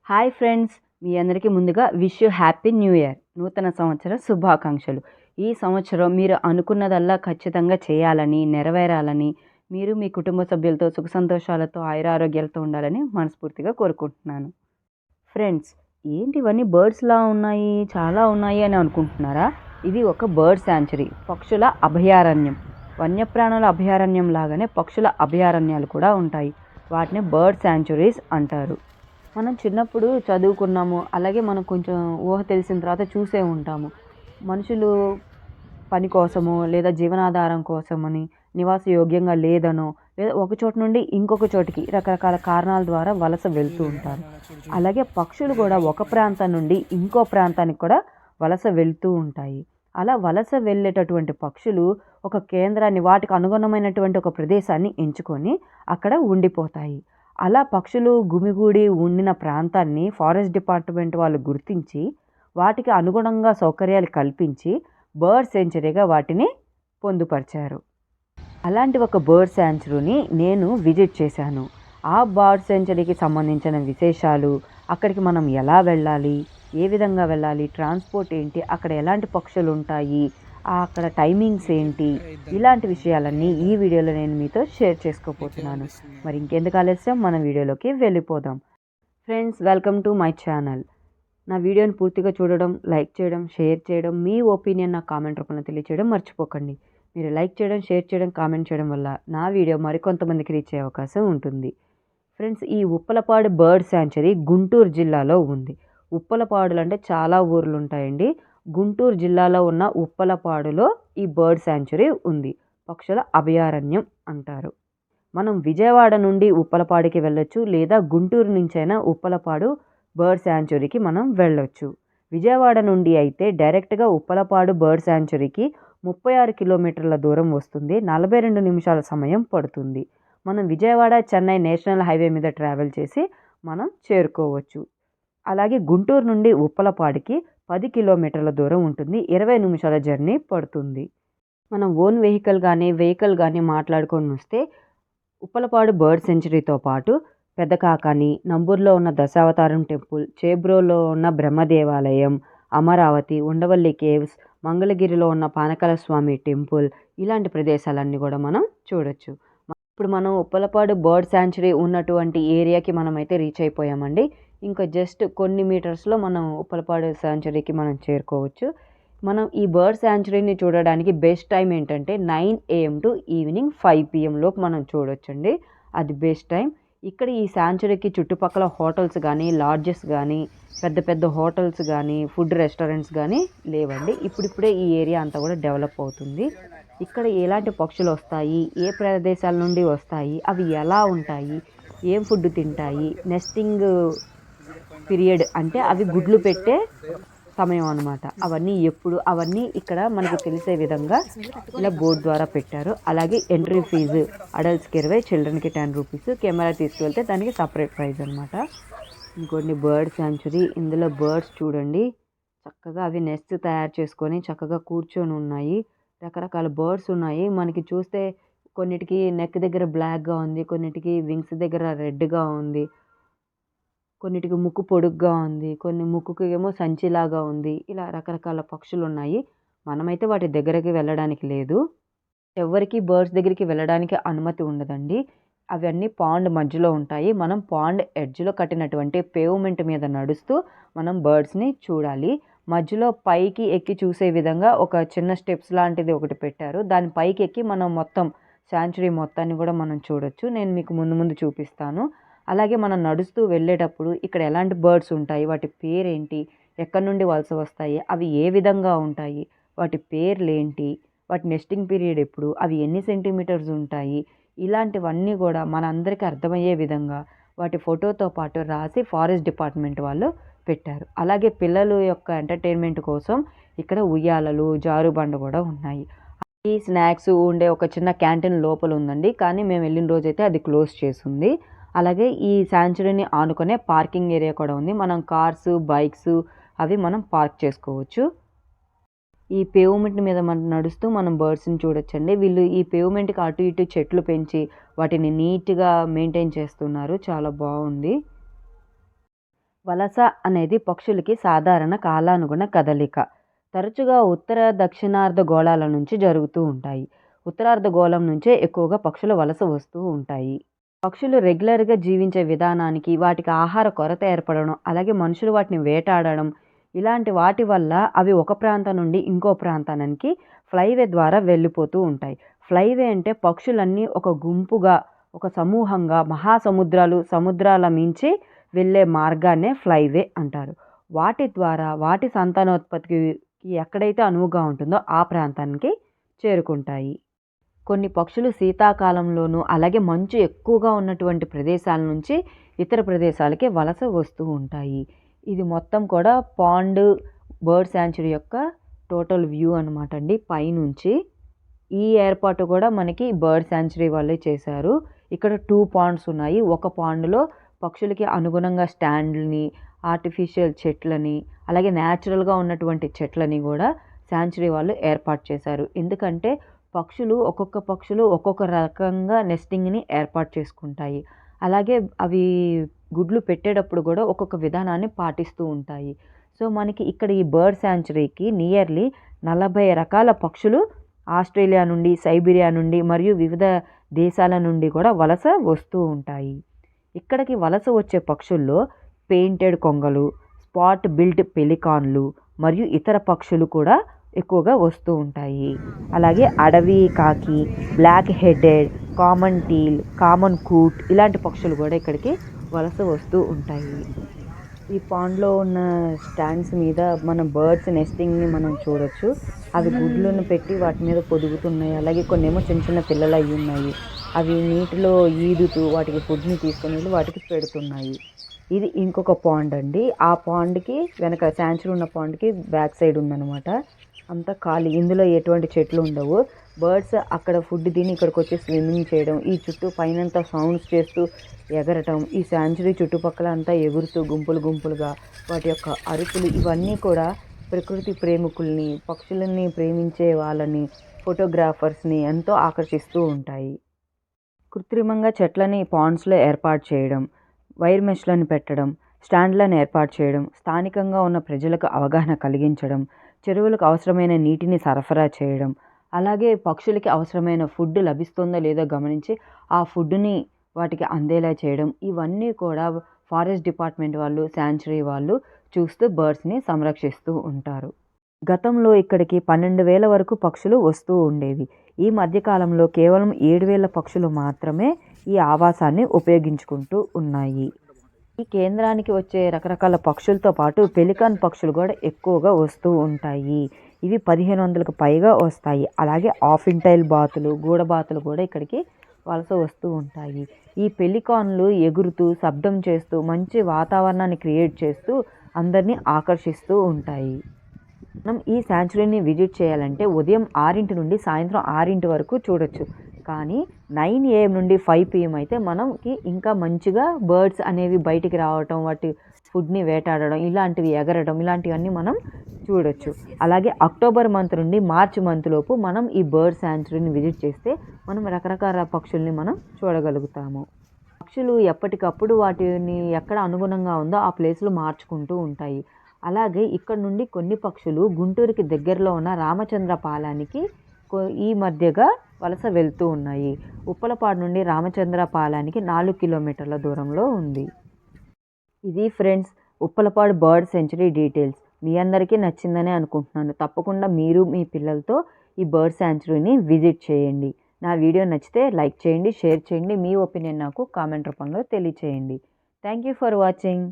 Hi friends, మీ అందరికీ ముందుగా wish you happy new year. నూతన సంవత్సర శుభాకాంక్షలు. ఈ సంవత్సరం మీరు అనుకున్నదల్లా ఖచ్చితంగా చేయాలని, నెరవేరాలని, మీరు మీ కుటుంబ సభ్యులతో సుఖ సంతోషాలతో ఆయురారోగ్యాలతో ఉండాలని మనస్ఫూర్తిగా కోరుకుంటున్నాను. ఫ్రెండ్స్, ఏంటి ఇవన్నీ బర్డ్స్లా ఉన్నాయి, చాలా ఉన్నాయి అని అనుకుంటున్నారా? ఇది ఒక బర్డ్ శాంచురీ, పక్షుల అభయారణ్యం. వన్యప్రాణుల అభయారణ్యం లాగానే పక్షుల అభయారణ్యాలు కూడా ఉంటాయి. వాటిని బర్డ్ శాంచురీస్ అంటారు. మనం చిన్నప్పుడు చదువుకున్నాము, అలాగే మనం కొంచెం ఊహ తెలిసిన తర్వాత చూసే ఉంటాము. మనుషులు పని కోసమో లేదా జీవనాధారం కోసమని నివాసయోగ్యంగా లేదనో లేదా ఒక చోటు నుండి ఇంకొక చోటికి రకరకాల కారణాల ద్వారా వలస వెళ్తూ ఉంటారు. అలాగే పక్షులు కూడా ఒక ప్రాంతం నుండి ఇంకో ప్రాంతానికి కూడా వలస వెళ్తూ ఉంటాయి. అలా వలస వెళ్ళేటటువంటి పక్షులు ఒక కేంద్రాన్ని, వాటికి అనుగుణమైనటువంటి ఒక ప్రదేశాన్ని ఎంచుకొని అక్కడ ఉండిపోతాయి. అలా పక్షులు గుమిగూడి ఉండిన ప్రాంతాన్ని ఫారెస్ట్ డిపార్ట్మెంట్ వాళ్ళు గుర్తించి వాటికి అనుగుణంగా సౌకర్యాలు కల్పించి బర్డ్ సెంచరీగా వాటిని పొందుపరిచారు. అలాంటి ఒక బర్డ్ శాంచురీని నేను విజిట్ చేశాను. ఆ బర్డ్ సెంచరీకి సంబంధించిన విశేషాలు, అక్కడికి మనం ఎలా వెళ్ళాలి, ఏ విధంగా వెళ్ళాలి, ట్రాన్స్పోర్ట్ ఏంటి, అక్కడ ఎలాంటి పక్షులు ఉంటాయి, అక్కడ టైమింగ్స్ ఏంటి, ఇలాంటి విషయాలన్నీ ఈ వీడియోలో నేను మీతో షేర్ చేసుకోబోతున్నాను. మరి ఇంకెందుకు ఆలస్యం, మన వీడియోలోకి వెళ్ళిపోదాం. Friends, welcome to my channel. నా వీడియోని పూర్తిగా చూడడం, లైక్ చేయడం, షేర్ చేయడం, మీ ఒపీనియన్ నా కామెంట్ రూపంలో తెలియచేయడం మర్చిపోకండి. మీరు లైక్ చేయడం, షేర్ చేయడం, కామెంట్ చేయడం వల్ల నా వీడియో మరికొంతమందికి రీచ్ అయ్యే అవకాశం ఉంటుంది. ఫ్రెండ్స్, ఈ ఉప్పలపాడు బర్డ్ శాంచురీ గుంటూరు జిల్లాలో ఉంది. ఉప్పలపాడులు అంటే చాలా ఊర్లు ఉంటాయండి. గుంటూరు జిల్లాలో ఉన్న ఉప్పలపాడులో ఈ బర్డ్ శాంచురీ ఉంది. పక్షుల అభయారణ్యం అంటారు. మనం విజయవాడ నుండి ఉప్పలపాడుకి వెళ్ళొచ్చు, లేదా గుంటూరు నుంచైనా ఉప్పలపాడు బర్డ్ శాంచురీకి మనం వెళ్ళొచ్చు. విజయవాడ నుండి అయితే డైరెక్ట్గా ఉప్పలపాడు బర్డ్ శాంచురీకి 36 కిలోమీటర్ల దూరం వస్తుంది. 42 నిమిషాల సమయం పడుతుంది. మనం విజయవాడ చెన్నై నేషనల్ హైవే మీద ట్రావెల్ చేసి మనం చేరుకోవచ్చు. అలాగే గుంటూరు నుండి ఉప్పలపాడుకి 10 కిలోమీటర్ల దూరం ఉంటుంది. 20 నిమిషాల జర్నీ పడుతుంది. మనం ఓన్ వెహికల్ కానీ మాట్లాడుకొని వస్తే ఉప్పలపాడు బర్డ్ సెంచరీతో పాటు పెద్ద కాకాని, నంబూరులో ఉన్న దశావతారం టెంపుల్, చేబ్రోలో ఉన్న బ్రహ్మ దేవాలయం, అమరావతి, ఉండవల్లి కేవ్స్, మంగళగిరిలో ఉన్న పానకాల స్వామి టెంపుల్, ఇలాంటి ప్రదేశాలన్నీ కూడా మనం చూడొచ్చు. ఇప్పుడు మనం ఉప్పలపాడు బర్డ్ శాంచురీ ఉన్నటువంటి ఏరియాకి మనమైతే రీచ్ అయిపోయామండి. ఇంకా జస్ట్ కొన్ని మీటర్స్లో మనం ఉప్పలపాడు శాంచురీకి మనం చేరుకోవచ్చు. మనం ఈ బర్డ్ శాంచురీని చూడడానికి బెస్ట్ టైం ఏంటంటే 9 AM టు ఈవినింగ్ 5 PM లోపు మనం చూడొచ్చండి. అది బెస్ట్ టైం. ఇక్కడ ఈ శాంచురీకి చుట్టుపక్కల హోటల్స్ కానీ, లాడ్జెస్ కానీ, పెద్ద పెద్ద హోటల్స్ కానీ, ఫుడ్ రెస్టారెంట్స్ కానీ లేవండి. ఇప్పుడిప్పుడే ఈ ఏరియా అంతా కూడా డెవలప్ అవుతుంది. ఇక్కడ ఎలాంటి పక్షులు వస్తాయి, ఏ ప్రదేశాల నుండి వస్తాయి, అవి ఎలా ఉంటాయి, ఏం ఫుడ్ తింటాయి, నెస్టింగ్ పీరియడ్ అంటే అవి గుడ్లు పెట్టే సమయం అనమాట, అవన్నీ ఇక్కడ మనకి తెలిసే విధంగా ఇలా బోర్డు ద్వారా పెట్టారు. అలాగే ఎంట్రీ ఫీజు అడల్ట్స్కి 20, చిల్డ్రన్కి 10 రూపీస్. కెమెరా తీసుకువెళ్తే దానికి సపరేట్ ప్రైస్ అనమాట. ఇంకొన్ని బర్డ్ శాంచురీ, ఇందులో బర్డ్స్ చూడండి చక్కగా అవి నెస్ట్ తయారు చేసుకొని చక్కగా కూర్చొని ఉన్నాయి. రకరకాల బర్డ్స్ ఉన్నాయి. మనకి చూస్తే కొన్నిటికి నెక్ దగ్గర బ్లాక్గా ఉంది, కొన్నిటికి వింగ్స్ దగ్గర రెడ్గా ఉంది, కొన్నిటికి ముక్కు పొడుగ్గా ఉంది, కొన్ని ముక్కుకి ఏమో సంచిలాగా ఉంది. ఇలా రకరకాల పక్షులు ఉన్నాయి. మనమైతే వాటి దగ్గరికి వెళ్ళడానికి లేదు. ఎవరికి బర్డ్స్ దగ్గరికి వెళ్ళడానికి అనుమతి ఉండదండి. అవన్నీ పాండ్ మధ్యలో ఉంటాయి. మనం పాండ్ ఎడ్జ్లో కట్టినటువంటి పేవ్మెంట్ మీద నడుస్తూ మనం బర్డ్స్ని చూడాలి. మధ్యలో పైకి ఎక్కి చూసే విధంగా ఒక చిన్న స్టెప్స్ లాంటిది ఒకటి పెట్టారు. దాని పైకి ఎక్కి మనం మొత్తం శాంచురీ మొత్తాన్ని కూడా మనం చూడొచ్చు. నేను మీకు ముందు చూపిస్తాను. అలాగే మనం నడుస్తూ వెళ్ళేటప్పుడు ఇక్కడ ఎలాంటి బర్డ్స్ ఉంటాయి, వాటి పేరేంటి, ఎక్కడి నుండి వలస వస్తాయి, అవి ఏ విధంగా ఉంటాయి, వాటి పేర్లేంటి, వాటి నెస్టింగ్ పీరియడ్ ఎప్పుడు, అవి ఎన్ని సెంటీమీటర్స్ ఉంటాయి, ఇలాంటివన్నీ కూడా మనందరికీ అర్థమయ్యే విధంగా వాటి ఫోటోతో పాటు రాసి ఫారెస్ట్ డిపార్ట్మెంట్ వాళ్ళు పెట్టారు. అలాగే పిల్లల యొక్క ఎంటర్టైన్మెంట్ కోసం ఇక్కడ ఉయ్యాలలు, జారుబండ కూడా ఉన్నాయి. ఈ స్నాక్స్ ఉండే ఒక చిన్న క్యాంటీన్ లోపల ఉందండి, కానీ మేము వెళ్ళిన రోజైతే అది క్లోజ్ చేసింది. అలాగే ఈ శాంచురీని ఆనుకునే పార్కింగ్ ఏరియా కూడా ఉంది. మనం కార్స్, బైక్స్ అవి మనం పార్క్ చేసుకోవచ్చు. ఈ పేవ్మెంట్ మీద మనం నడుస్తూ మనం బర్డ్స్ని చూడొచ్చండి. వీళ్ళు ఈ పేవ్మెంట్కి అటు ఇటు చెట్లు పెంచి వాటిని నీట్గా మెయింటైన్ చేస్తున్నారు. చాలా బాగుంది. వలస అనేది పక్షులకి సాధారణ కాలానుగుణ కదలిక. తరచుగా ఉత్తర, దక్షిణార్ధగోళాల నుంచి జరుగుతూ ఉంటాయి. ఉత్తరార్ధగోళం నుంచే ఎక్కువగా పక్షులు వలస వస్తూ ఉంటాయి. పక్షులు రెగ్యులర్‌గా జీవించే విధానానికి, వాటికి ఆహార కొరత ఏర్పడడం, అలాగే మనుషులు వాటిని వేటాడడం, ఇలాంటి వాటి వల్ల అవి ఒక ప్రాంతం నుండి ఇంకో ప్రాంతానికి ఫ్లైవే ద్వారా వెళ్ళిపోతూ ఉంటాయి. ఫ్లైవే అంటే పక్షులన్నీ ఒక గుంపుగా, ఒక సమూహంగా మహాసముద్రాలు, సముద్రాల మించి వెళ్ళే మార్గాన్నే ఫ్లైవే అంటారు. వాటి ద్వారా వాటి సంతానోత్పత్తికి ఎక్కడైతే అనువుగా ఉంటుందో ఆ ప్రాంతానికి చేరుకుంటాయి. కొన్ని పక్షులు శీతాకాలంలోనూ, అలాగే మంచు ఎక్కువగా ఉన్నటువంటి ప్రదేశాల నుంచి ఇతర ప్రదేశాలకి వలస వస్తూ ఉంటాయి. ఇది మొత్తం కూడా పాండ్ బర్డ్ శాంచురీ యొక్క టోటల్ వ్యూ అనమాట అండి పైనుంచి. ఈ ఏర్పాటు కూడా మనకి బర్డ్ శాంచురీ వాళ్ళే చేశారు. ఇక్కడ 2 పాండ్స్ ఉన్నాయి. ఒక పాండ్‌లో పక్షులకి అనుగుణంగా స్టాండ్‌లని, ఆర్టిఫిషియల్ చెట్లని, అలాగే న్యాచురల్‌గా ఉన్నటువంటి చెట్లని కూడా శాంచురీ వాళ్ళు ఏర్పాటు చేశారు. ఎందుకంటే పక్షులు ఒక్కొక్క రకంగా నెస్టింగ్‌ని ఏర్పాటు చేసుకుంటాయి. అలాగే అవి గుడ్లు పెట్టేటప్పుడు కూడా ఒక్కొక్క విధానాన్ని పాటిస్తూ ఉంటాయి. సో, మనకి ఇక్కడ ఈ బర్డ్ శాంచురీకి నియర్లీ 40 రకాల పక్షులు ఆస్ట్రేలియా నుండి, సైబీరియా నుండి మరియు వివిధ దేశాల నుండి కూడా వలస వస్తూ ఉంటాయి. ఇక్కడికి వలస వచ్చే పక్షుల్లో పెయింటెడ్ కొంగలు, స్పాట్ బిల్ట్ పెలికాన్లు మరియు ఇతర పక్షులు కూడా ఎక్కువగా వస్తూ ఉంటాయి. అలాగే అడవి కాకి, black headed, common teal, common coot ఇలాంటి పక్షులు కూడా ఇక్కడికి వలస వస్తూ ఉంటాయి. ఈ పాండ్‌లో ఉన్న స్టాండ్స్ మీద మనం బర్డ్స్ నెస్టింగ్‌ని మనం చూడొచ్చు. అవి గుడ్లను పెట్టి వాటి మీద పొదుగుతున్నాయి. అలాగే కొన్నేమో చిన్న చిన్న పిల్లలు అయ్యున్నాయి. అవి నీటిలో ఈదుతూ వాటికి ఫుడ్‌ని తీసుకొని వెళ్ళి వాటికి పెడుతున్నాయి. ఇది ఇంకొక పాండ్ అండి. ఆ పాండ్‌కి వెనక శాంచురీ ఉన్న పాండ్‌కి బ్యాక్ సైడ్ ఉందనమాట. అంతా ఖాళీ. ఇందులో ఎటువంటి చెట్లు ఉండవు. బర్డ్స్ అక్కడ ఫుడ్ తిని ఇక్కడికొచ్చి స్విమ్మింగ్ చేయడం, ఈ చుట్టూ పైనంతా సౌండ్స్ చేస్తూ ఎగరటం, ఈ శాంచురీ చుట్టుపక్కల అంతా ఎగురుతూ గుంపులు గుంపులుగా వాటి యొక్క అరుపులు ఇవన్నీ కూడా ప్రకృతి ప్రేమికుల్ని, పక్షులని ప్రేమించే వాళ్ళని, ఫోటోగ్రాఫర్స్‌ని ఎంతో ఆకర్షిస్తూ ఉంటాయి. కృత్రిమంగా చెట్లని పాండ్స్‌లో ఏర్పాటు చేయడం, వైర్ మెష్‌లను పెట్టడం, స్టాండ్‌లను ఏర్పాటు చేయడం, స్థానికంగా ఉన్న ప్రజలకు అవగాహన కలిగించడం, చెరువులకు అవసరమైన నీటిని సరఫరా చేయడం, అలాగే పక్షులకి అవసరమైన ఫుడ్ లభిస్తుందో లేదో గమనించి ఆ ఫుడ్‌ని వాటికి అందేలా చేయడం, ఇవన్నీ కూడా ఫారెస్ట్ డిపార్ట్మెంట్ వాళ్ళు, శాంచురీ వాళ్ళు చూస్తూ బర్డ్స్‌ని సంరక్షిస్తూ ఉంటారు. గతంలో ఇక్కడికి 12,000 వరకు పక్షులు వస్తూ ఉండేవి. ఈ మధ్యకాలంలో కేవలం 7,000 పక్షులు మాత్రమే ఈ ఆవాసాన్ని ఉపయోగించుకుంటూ ఉన్నాయి. ఈ కేంద్రానికి వచ్చే రకరకాల పక్షులతో పాటు పెలికాన్ పక్షులు కూడా ఎక్కువగా వస్తూ ఉంటాయి. ఇవి 1,500కు పైగా వస్తాయి. అలాగే ఆఫింటైల్ బాతులు, గూడబాతులు కూడా ఇక్కడికి వలస వస్తూ ఉంటాయి. ఈ పెలికాన్లు ఎగురుతూ, శబ్దం చేస్తూ, మంచి వాతావరణాన్ని క్రియేట్ చేస్తూ అందరినీ ఆకర్షిస్తూ ఉంటాయి. మనం ఈ శాంచురీని విజిట్ చేయాలంటే ఉదయం 6 నుండి సాయంత్రం 6 వరకు చూడొచ్చు. కానీ 9 AM నుండి 5 PM అయితే మనకి ఇంకా మంచిగా బర్డ్స్ అనేవి బయటికి రావటం, వాటి ఫుడ్‌ని వేటాడడం, ఇలాంటివి ఎగరడం ఇలాంటివన్నీ మనం చూడొచ్చు. అలాగే అక్టోబర్ మంత్ నుండి మార్చ్ మంత్ లోపు మనం ఈ బర్డ్ శాంచురీని విజిట్ చేస్తే మనం రకరకాల పక్షుల్ని మనం చూడగలుగుతాము. పక్షులు ఎప్పటికప్పుడు వాటిని ఎక్కడ అనుగుణంగా ఉందో ఆ ప్లేస్‌లు మార్చుకుంటూ ఉంటాయి. అలాగే ఇక్కడ నుండి కొన్ని పక్షులు గుంటూరుకి దగ్గరలో ఉన్న రామచంద్రపాలానికి ఈ మధ్యగా వలస వెళ్తూ ఉన్నాయి. ఉప్పలపాడు నుండి రామచంద్రపాలానికి 4 కిలోమీటర్ల దూరంలో ఉంది. ఇది friends Uppalapadu bird sanctuary details. మీ అందరికీ నచ్చిందనే అనుకుంటున్నాను. తప్పకుండా మీరు మీ పిల్లలతో ఈ బర్డ్ శాంచురీని విజిట్ చేయండి. నా వీడియో నచ్చితే లైక్ చేయండి, షేర్ చేయండి. మీ ఒపీనియన్ నాకు కామెంట్ రూపంలో తెలియచేయండి. Thank you for watching.